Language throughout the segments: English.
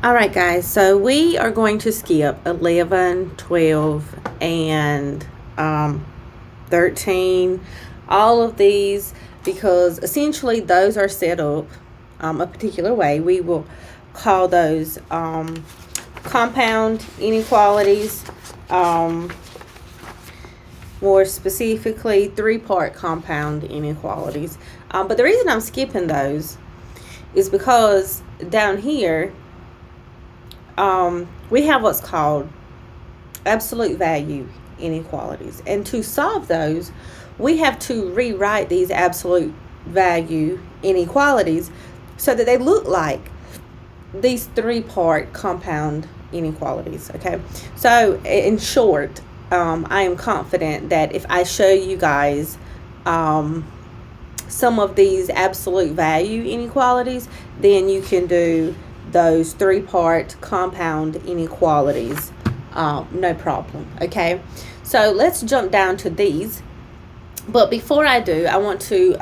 All right, guys, so we are going to skip 11, 12, and 13, all of these, because essentially those are set up a particular way. We will call those compound inequalities, more specifically three-part compound inequalities. But the reason I'm skipping those is because down here, we have what's called absolute value inequalities. And to solve those, we have to rewrite these absolute value inequalities so that they look like these three-part compound inequalities, okay? So in short, I am confident that if I show you guys some of these absolute value inequalities, then you can do those three-part compound inequalities no problem, okay? So let's jump down to these. But before I do, I want to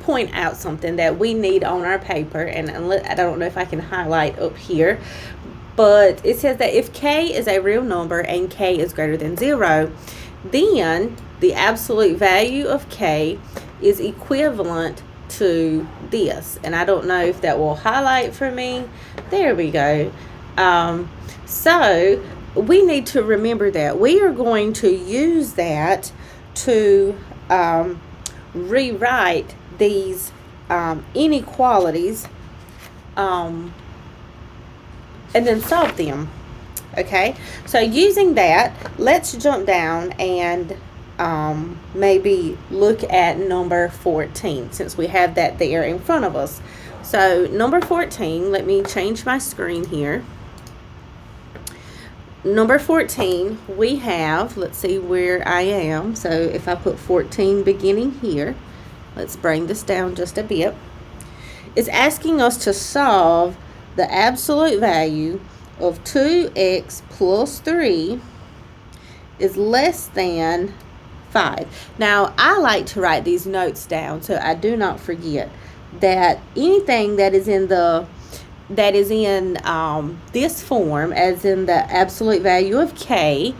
point out something that we need on our paper, and I don't know if I can highlight up here, but it says that if k is a real number and k is greater than 0, then the absolute value of k is equivalent to this. And I don't know if that will highlight for me. There we go. So we need to remember that we are going to use that to rewrite these inequalities and then solve them. Okay, so using that, let's jump down and maybe look at number 14, since we have that there in front of us. So number 14, let me change my screen here. Number 14, we have, let's see where I am. So if I put 14 beginning here, let's bring this down just a bit. It's asking us to solve the absolute value of 2x plus 3 is less than 5. Now, I like to write these notes down so I do not forget that anything that is in this form, as in the absolute value of k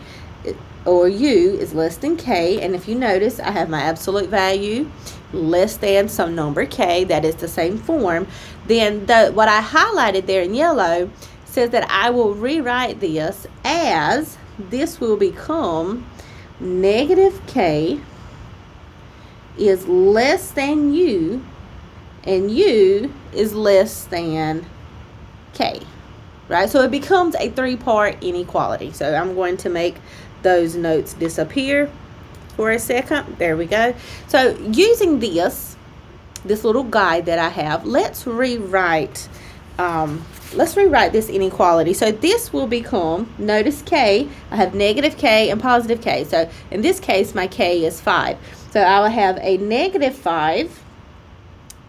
or u is less than k, and if you notice, I have my absolute value less than some number k that is the same form, then what I highlighted there in yellow says that I will rewrite this as this will become negative k is less than u, and u is less than k, right? So it becomes a three-part inequality. So I'm going to make those notes disappear for a second. There we go. So using this little guide that I have, let's rewrite this inequality. So this will become, notice k, I have negative k and positive k. So in this case, my k is 5. So I will have a negative 5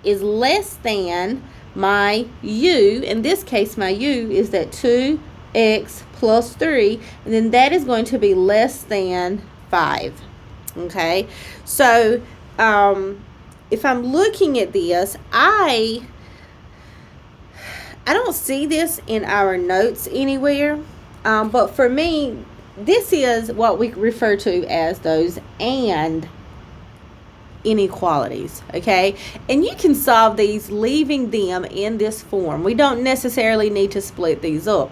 is less than my u. In this case, my u is that 2x plus 3, and then that is going to be less than 5. Okay, so if I'm looking at this, I don't see this in our notes anywhere, but for me, this is what we refer to as those and inequalities, okay? And you can solve these leaving them in this form. We don't necessarily need to split these up.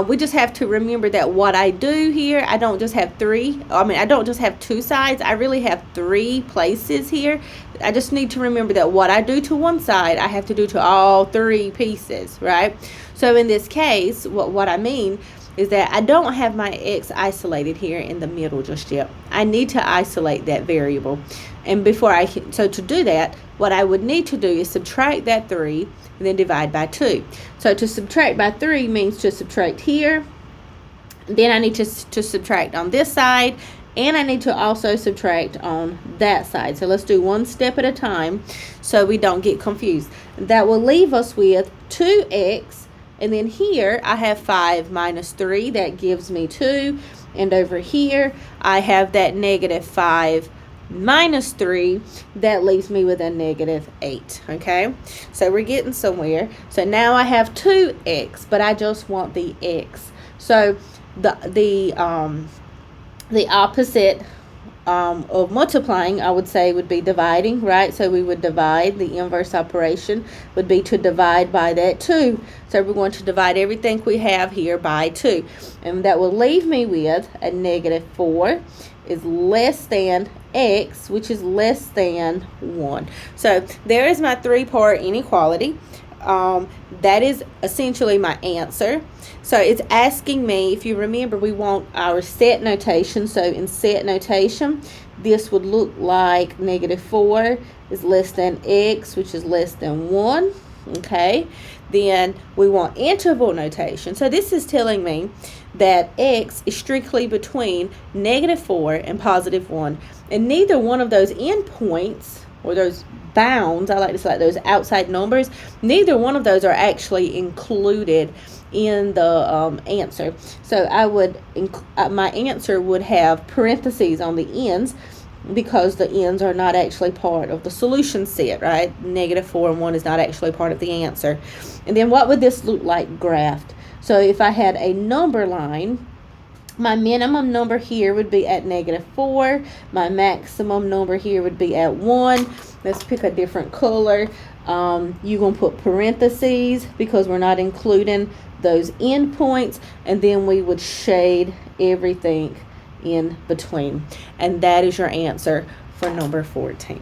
We just have to remember that what I do here, I don't just have I don't just have two sides. I really have 3 places here. I just need to remember that what I do to one side, I have to do to all 3 pieces, right? So in this case, what I mean is that I don't have my x isolated here in the middle just yet. I need to isolate that variable. And so to do that, what I would need to do is subtract that 3 and then divide by 2. So to subtract by 3 means to subtract here. Then I need to subtract on this side, and I need to also subtract on that side. So let's do one step at a time so we don't get confused. That will leave us with 2x, and then here I have 5 minus 3. That gives me 2. And over here I have that negative 5 minus 3, that leaves me with a negative 8, okay? So we're getting somewhere. So now I have 2x, but I just want the x. So the opposite of multiplying, I would say, would be dividing, right? So we would divide. The inverse operation would be to divide by that 2. So we're going to divide everything we have here by 2. And that will leave me with a negative 4 is less than x, which is less than 1. So there is my 3-part inequality. That is essentially my answer. So it's asking me, if you remember, we want our set notation. So in set notation, this would look like negative 4 is less than x, which is less than 1. Okay, then we want interval notation. So this is telling me that x is strictly between negative 4 and positive 1. And neither one of those endpoints, or those bounds, I like to say those outside numbers, neither one of those are actually included in the answer. So I would my answer would have parentheses on the ends, because the ends are not actually part of the solution set, right? Negative 4 and 1 is not actually part of the answer. And then what would this look like graphed? So if I had a number line, my minimum number here would be at negative 4. My maximum number here would be at 1. Let's pick a different color. You're going to put parentheses because we're not including those endpoints. And then we would shade everything in between. And that is your answer for number 14.